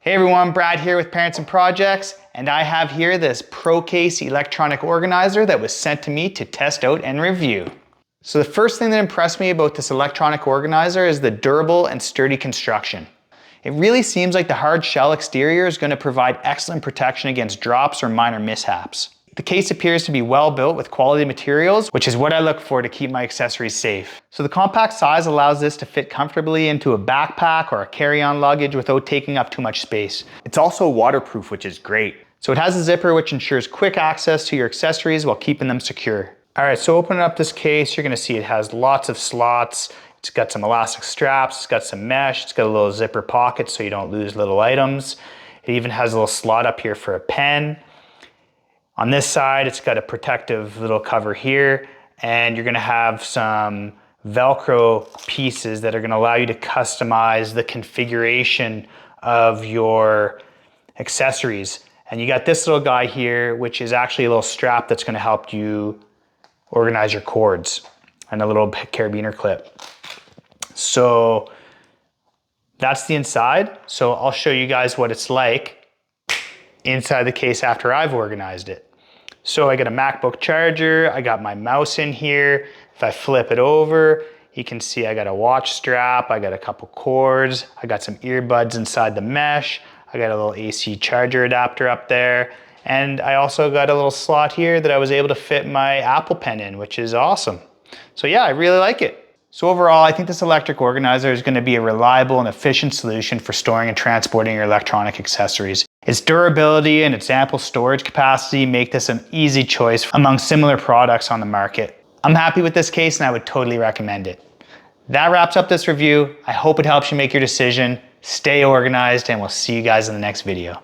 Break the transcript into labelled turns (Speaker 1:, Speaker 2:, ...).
Speaker 1: Hey everyone, Brad here with Parents and Projects, and I have here this ProCase electronic organizer that was sent to me to test out and review. So the first thing that impressed me about this electronic organizer is the durable and sturdy construction. It really seems like the hard shell exterior is going to provide excellent protection against drops or minor mishaps. The case appears to be well built with quality materials, which is what I look for to keep my accessories safe. So the compact size allows this to fit comfortably into a backpack or a carry-on luggage without taking up too much space. It's also waterproof, which is great. So it has a zipper which ensures quick access to your accessories while keeping them secure. All right, so opening up this case, you're gonna see it has lots of slots. It's got some elastic straps, it's got some mesh, it's got a little zipper pocket so you don't lose little items. It even has a little slot up here for a pen. On this side, it's got a protective little cover here, and you're gonna have some Velcro pieces that are gonna allow you to customize the configuration of your accessories. And you got this little guy here, which is actually a little strap that's gonna help you organize your cords, and a little carabiner clip. So that's the inside. So I'll show you guys what it's like inside the case after I've organized it. So I got a MacBook charger, I got my mouse in here. If I flip it over, you can see I got a watch strap, I got a couple cords, I got some earbuds inside the mesh, I got a little AC charger adapter up there, and I also got a little slot here that I was able to fit my Apple Pen in, which is awesome. So yeah, I really like it. So overall, I think this electric organizer is going to be a reliable and efficient solution for storing and transporting your electronic accessories. Its durability and its ample storage capacity make this an easy choice among similar products on the market. I'm happy with this case and I would totally recommend it. That wraps up this review. I hope it helps you make your decision. Stay organized and we'll see you guys in the next video.